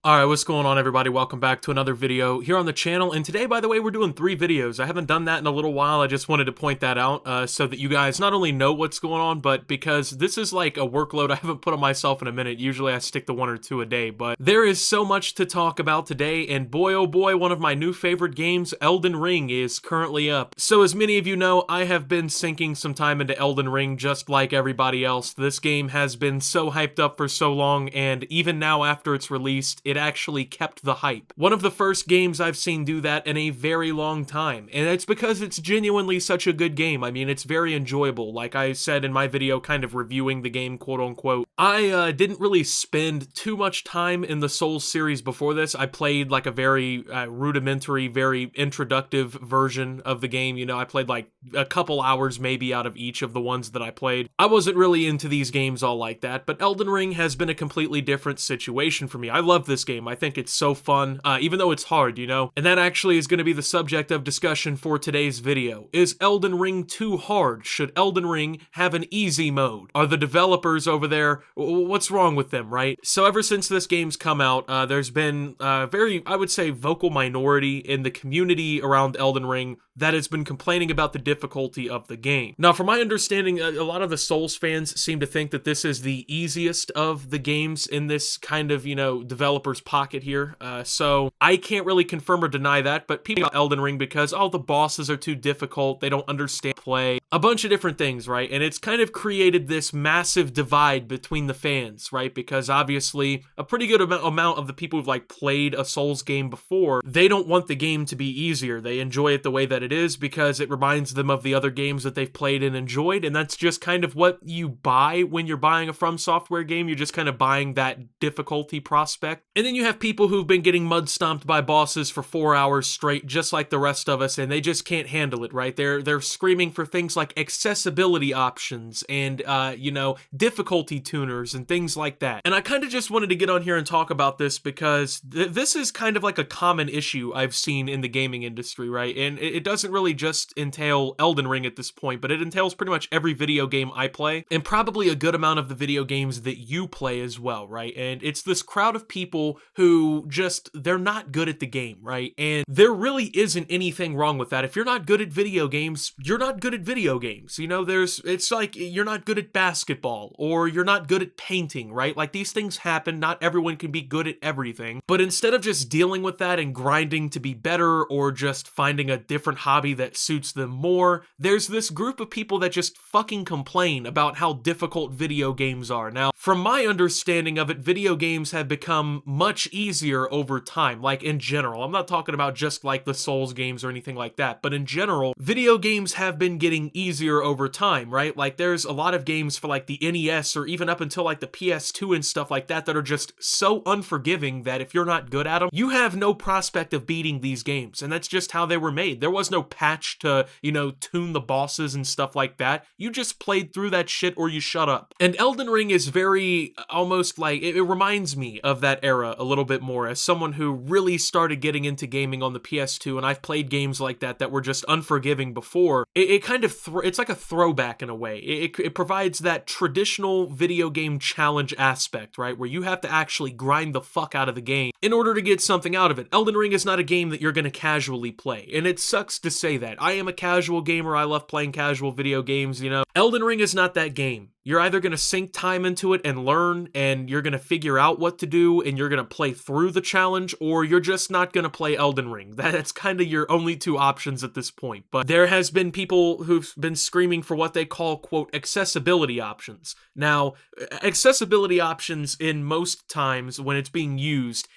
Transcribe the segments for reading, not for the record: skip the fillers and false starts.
Alright, what's going on everybody? Welcome back to another video here on the channel, and today, by the way, we're doing 3 videos. I haven't done that in a little while. I just wanted to point that out so that you guys not only know what's going on, but because this is like a workload I haven't put on myself in a minute. Usually I stick to 1 or 2 a day, but there is so much to talk about today, and boy oh boy, one of my new favorite games, Elden Ring, is currently up. So as many of you know, I have been sinking some time into Elden Ring just like everybody else. This game has been so hyped up for so long, and even now after it's released, it actually kept the hype. One of the first games I've seen do that in a very long time, and it's because it's genuinely such a good game. I mean, it's very enjoyable. Like I said in my video kind of reviewing the game, quote unquote, I didn't really spend too much time in the Souls series before this. I played like a very rudimentary, very introductive version of the game. You know, I played like a couple hours maybe out of each of the ones that I played. I wasn't really into these games all like that, but Elden Ring has been a completely different situation for me. I love this game. I think it's so fun, even though it's hard, you know? And that actually is going to be the subject of discussion for today's video. Is Elden Ring too hard? Should Elden Ring have an easy mode? Are the developers over there, what's wrong with them, right? So ever since this game's come out, there's been a very, I would say, vocal minority in the community around Elden Ring that has been complaining about the difficulty of the game. Now, from my understanding, a lot of the Souls fans seem to think that this is the easiest of the games in this kind of, you know, developer's pocket here. So I can't really confirm or deny that, but people about Elden Ring because, oh, the bosses are too difficult, they don't understand play, a bunch of different things, right? And it's kind of created this massive divide between the fans, right? Because obviously a pretty good amount of the people who've like played a Souls game before, they don't want the game to be easier. They enjoy it the way that it is because it reminds them of the other games that they've played and enjoyed, and that's just kind of what you buy when you're buying a From Software game. You're just kind of buying that difficulty prospect. And then you have people who've been getting mud stomped by bosses for 4 hours straight, just like the rest of us, and they just can't handle it, right? They're screaming for things like accessibility options and, you know, difficulty tuners and things like that. And I kind of just wanted to get on here and talk about this because this is kind of like a common issue I've seen in the gaming industry, right? And it doesn't really just entail Elden Ring at this point, but it entails pretty much every video game I play, and probably a good amount of the video games that you play as well, right? And it's this crowd of people who just, they're not good at the game, right? And there really isn't anything wrong with that. If you're not good at video games, you're not good at video games. You know, it's like you're not good at basketball or you're not good at painting, right? Like these things happen. Not everyone can be good at everything. But instead of just dealing with that and grinding to be better or just finding a different hobby that suits them more, there's this group of people that just fucking complain about how difficult video games are. Now, from my understanding of it, video games have become much easier over time, like in general. I'm not talking about just like the Souls games or anything like that, but in general, video games have been getting easier over time, right? Like there's a lot of games for like the NES or even up until like the PS2 and stuff like that that are just so unforgiving that if you're not good at them, you have no prospect of beating these games. And that's just how they were made. There was no patch to, you know, tune the bosses and stuff like that. You just played through that shit or you shut up. And Elden Ring is very almost like, it reminds me of that era a little bit more as someone who really started getting into gaming on the PS2, and I've played games like that were just unforgiving before. It kind of, it's like a throwback in a way. It provides that traditional video game challenge aspect, right? Where you have to actually grind the fuck out of the game in order to get something out of it. Elden Ring is not a game that you're going to casually play, and it sucks to say that. I am a casual gamer. I love playing casual video games, you know. Elden Ring is not that game. You're either going to sink time into it and learn, and you're going to figure out what to do, and you're going to play through the challenge, or you're just not going to play Elden Ring. That's kind of your only 2 options at this point. But there has been people who've been screaming for what they call, quote, accessibility options. Now, accessibility options in most times when it's being used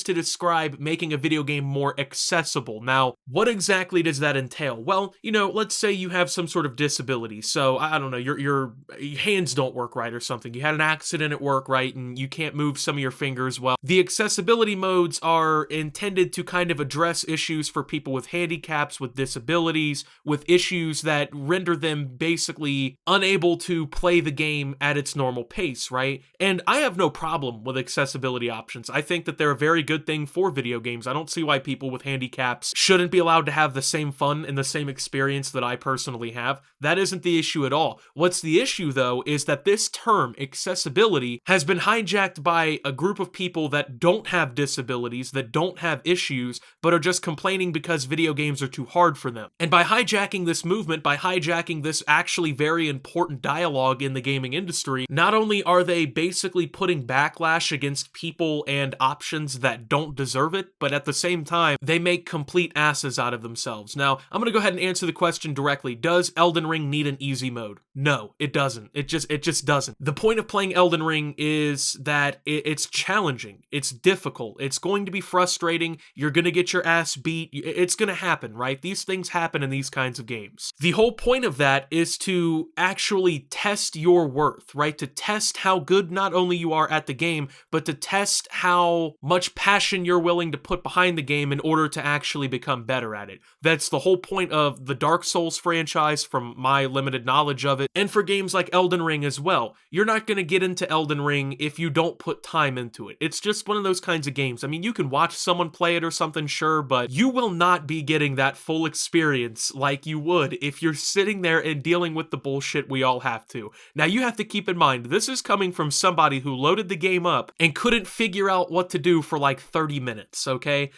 to describe making a video game more accessible. Now, what exactly does that entail? Well, you know, let's say you have some sort of disability. So, I don't know, your hands don't work right or something. You had an accident at work, right? And you can't move some of your fingers well. The accessibility modes are intended to kind of address issues for people with handicaps, with disabilities, with issues that render them basically unable to play the game at its normal pace, right? And I have no problem with accessibility options. I think that they're a very good thing for video games. I don't see why people with handicaps shouldn't be allowed to have the same fun and the same experience that I personally have. That isn't the issue at all. What's the issue though, is that this term, accessibility, has been hijacked by a group of people that don't have disabilities, that don't have issues, but are just complaining because video games are too hard for them. And by hijacking this movement, by hijacking this actually very important dialogue in the gaming industry, not only are they basically putting backlash against people and options that don't deserve it, but at the same time, they make complete asses out of themselves. Now, I'm gonna go ahead and answer the question directly. Does Elden Ring need an easy mode? No, it doesn't. It just doesn't. The point of playing Elden Ring is that it's challenging, it's difficult, it's going to be frustrating, you're gonna get your ass beat, it's gonna happen, right? These things happen in these kinds of games. The whole point of that is to actually test your worth, right? To test how good not only you are at the game, but to test how much passion you're willing to put behind the game in order to actually become better at it. That's the whole point of the Dark Souls franchise, from my limited knowledge of it, and for games like Elden Ring as well. You're not going to get into Elden Ring if you don't put time into it. It's just one of those kinds of games. I mean, you can watch someone play it or something, sure, but you will not be getting that full experience like you would if you're sitting there and dealing with the bullshit we all have to. Now, you have to keep in mind, this is coming from somebody who loaded the game up and couldn't figure out what to do for like 30 minutes, okay?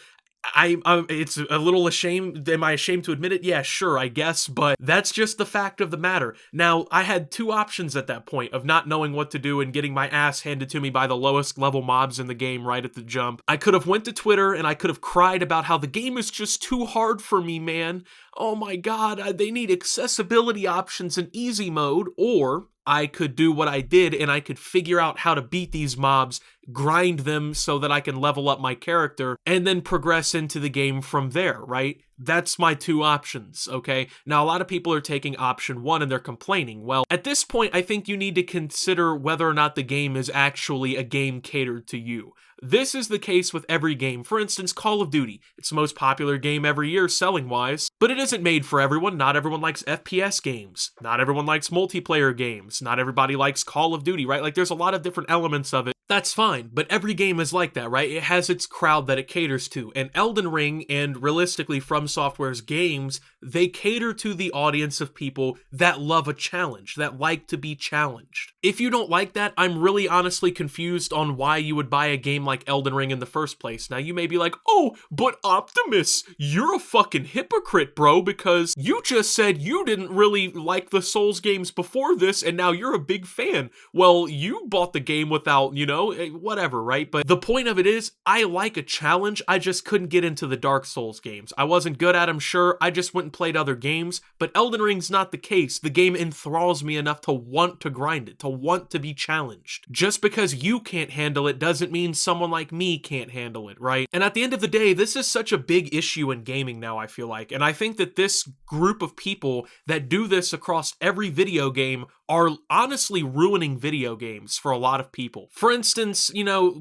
It's a little ashamed. Am I ashamed to admit it? Yeah, sure, I guess, but that's just the fact of the matter. Now, I had two options at that point of not knowing what to do and getting my ass handed to me by the lowest level mobs in the game right at the jump. I could have went to Twitter and I could have cried about how the game is just too hard for me, man. Oh my god, they need accessibility options in easy mode, or I could do what I did and I could figure out how to beat these mobs, grind them so that I can level up my character, and then progress into the game from there, right? That's my two options, okay? Now, a lot of people are taking option one and they're complaining. Well, at this point, I think you need to consider whether or not the game is actually a game catered to you. This is the case with every game. For instance, Call of Duty. It's the most popular game every year selling-wise, but it isn't made for everyone. Not everyone likes FPS games. Not everyone likes multiplayer games. Not everybody likes Call of Duty, right? Like, there's a lot of different elements of it. That's fine, but every game is like that, right? It has its crowd that it caters to, and Elden Ring, and realistically From Software's games, they cater to the audience of people that love a challenge, that like to be challenged. If you don't like that, I'm really honestly confused on why you would buy a game like Elden Ring in the first place. Now, you may be like, oh, but Optimus, you're a fucking hypocrite, bro, because you just said you didn't really like the Souls games before this, and now you're a big fan. Well, you bought the game without, whatever, right? But the point of it is, I like a challenge. I just couldn't get into the Dark Souls games. I wasn't good at them, sure. I just went and played other games, but Elden Ring's not the case. The game enthralls me enough to want to grind it, to want to be challenged. Just because you can't handle it doesn't mean someone like me can't handle it, right? And at the end of the day, this is such a big issue in gaming now, I feel like. And I think that this group of people that do this across every video game are honestly ruining video games for a lot of people. For instance,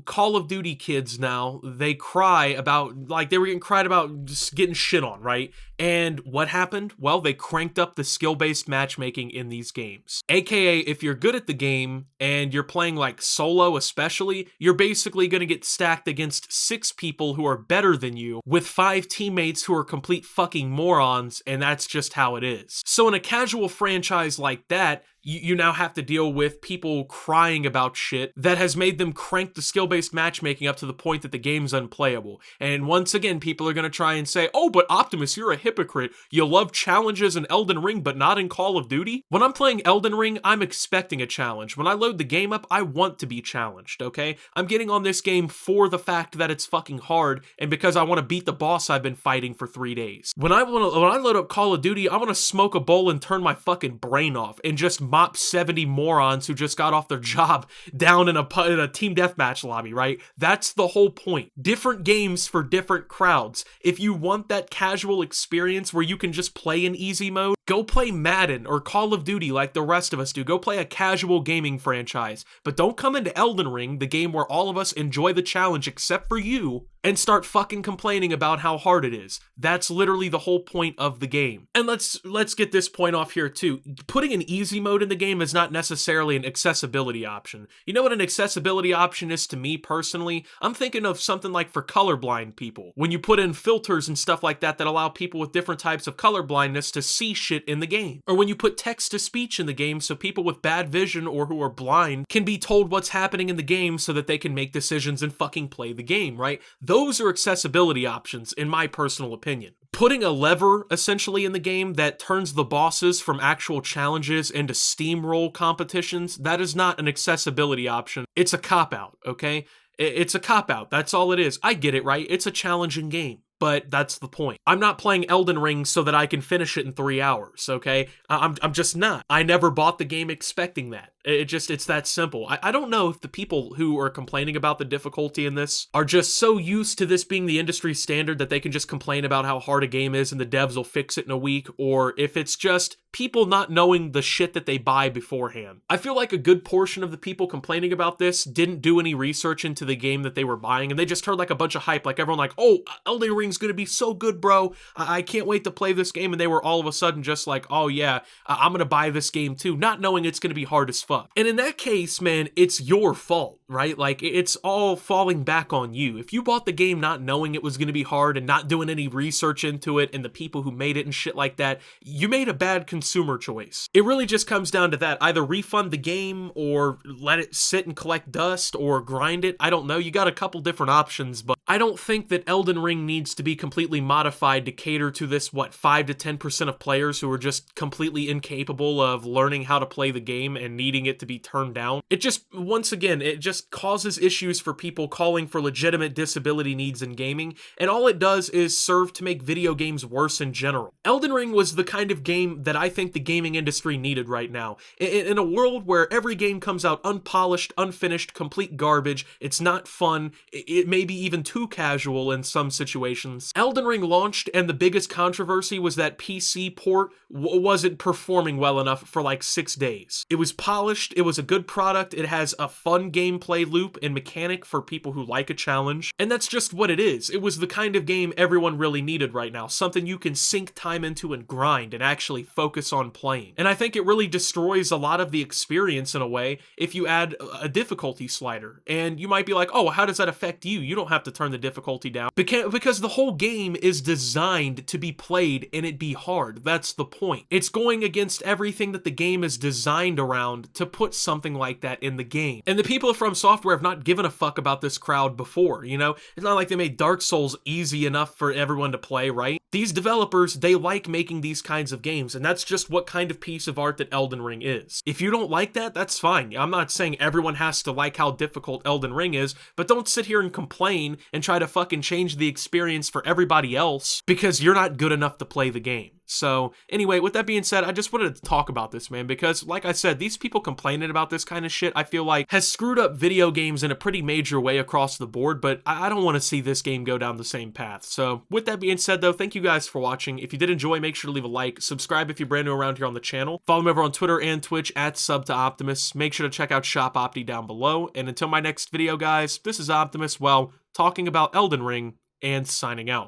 Call of Duty kids now, they cry about, like, they were getting cried about just getting shit on, right? And what happened? Well, they cranked up the skill-based matchmaking in these games. AKA, if you're good at the game and you're playing like solo especially, you're basically going to get stacked against 6 people who are better than you with 5 teammates who are complete fucking morons, and that's just how it is. So in a casual franchise like that, you now have to deal with people crying about shit that has made them crank the skill-based matchmaking up to the point that the game's unplayable. And once again, people are going to try and say, oh, but Optimus, you're a hypocrite. You love challenges in Elden Ring, but not in Call of Duty? When I'm playing Elden Ring, I'm expecting a challenge. When I load the game up, I want to be challenged, okay? I'm getting on this game for the fact that it's fucking hard, and because I want to beat the boss I've been fighting for 3 days. When I load up Call of Duty, I want to smoke a bowl and turn my fucking brain off, and just mop 70 morons who just got off their job down in a team deathmatch lobby, right? That's the whole point. Different games for different crowds. If you want that casual experience where you can just play in easy mode, go play Madden or Call of Duty like the rest of us do. Go play a casual gaming franchise. But don't come into Elden Ring, the game where all of us enjoy the challenge except for you, and start fucking complaining about how hard it is. That's literally the whole point of the game. And let's get this point off here too. Putting an easy mode in the game is not necessarily an accessibility option. You know what an accessibility option is to me personally? I'm thinking of something like for colorblind people. When you put in filters and stuff like that that allow people with different types of colorblindness to see shit shit in the game. Or when you put text-to-speech in the game so people with bad vision or who are blind can be told what's happening in the game so that they can make decisions and fucking play the game, right? Those are accessibility options, in my personal opinion. Putting a lever, essentially, in the game that turns the bosses from actual challenges into steamroll competitions, that is not an accessibility option. It's a cop-out, okay? It's a cop-out. That's all it is. I get it, right? It's a challenging game. But that's the point. I'm not playing Elden Ring so that I can finish it in 3 hours, okay? I'm just not. I never bought the game expecting that. It's that simple. I don't know if the people who are complaining about the difficulty in this are just so used to this being the industry standard that they can just complain about how hard a game is and the devs will fix it in a week, or if it's just people not knowing the shit that they buy beforehand. I feel like a good portion of the people complaining about this didn't do any research into the game that they were buying, and they just heard like a bunch of hype, like everyone like, oh, Elden Ring's gonna be so good, bro. I can't wait to play this game, and they were all of a sudden just like, oh yeah, I'm gonna buy this game too, not knowing it's gonna be hard as fuck. And in that case, man, it's your fault, right? Like, it's all falling back on you. If you bought the game not knowing it was gonna be hard and not doing any research into it and the people who made it and shit like that, you made a bad consumer choice. It really just comes down to that. Either refund the game or let it sit and collect dust or grind it. I don't know. You got a couple different options, but I don't think that Elden Ring needs to be completely modified to cater to this, 5 to 10% of players who are just completely incapable of learning how to play the game and needing it to be turned down. It just, once again, it just causes issues for people calling for legitimate disability needs in gaming, and all it does is serve to make video games worse in general. Elden Ring was the kind of game that I think the gaming industry needed right now. In a world where every game comes out unpolished, unfinished, complete garbage, it's not fun, it may be even too casual in some situations. Elden Ring launched, and the biggest controversy was that PC port wasn't performing well enough for like 6 days. It was polished, it was a good product, it has a fun gameplay loop and mechanic for people who like a challenge, and that's just what it is. It was the kind of game everyone really needed right now, something you can sink time into and grind and actually focus on playing. And I think it really destroys a lot of the experience in a way if you add a difficulty slider. And you might be like, oh, how does that affect you? You don't have to turn the difficulty down. Because the whole game is designed to be played and it be hard. That's the point. It's going against everything that the game is designed around to put something like that in the game. And the people from Software have not given a fuck about this crowd before, you know? It's not like they made Dark Souls easy enough for everyone to play, right? These developers, they like making these kinds of games, and that's just what kind of piece of art that Elden Ring is. If you don't like that, that's fine. I'm not saying everyone has to like how difficult Elden Ring is, but don't sit here and complain and try to fucking change the experience for everybody else because you're not good enough to play the game. So anyway, with that being said, I just wanted to talk about this, man, because like I said, these people complaining about this kind of shit, I feel like has screwed up video games in a pretty major way across the board, but I don't want to see this game go down the same path. So with that being said, though, thank you guys for watching. If you did enjoy, make sure to leave a like, subscribe if you're brand new around here on the channel, follow me over on Twitter and Twitch at @SubToOptimus. Make sure to check out Shop Opti down below, and until my next video, guys, this is Optimus, well, talking about Elden Ring and signing out.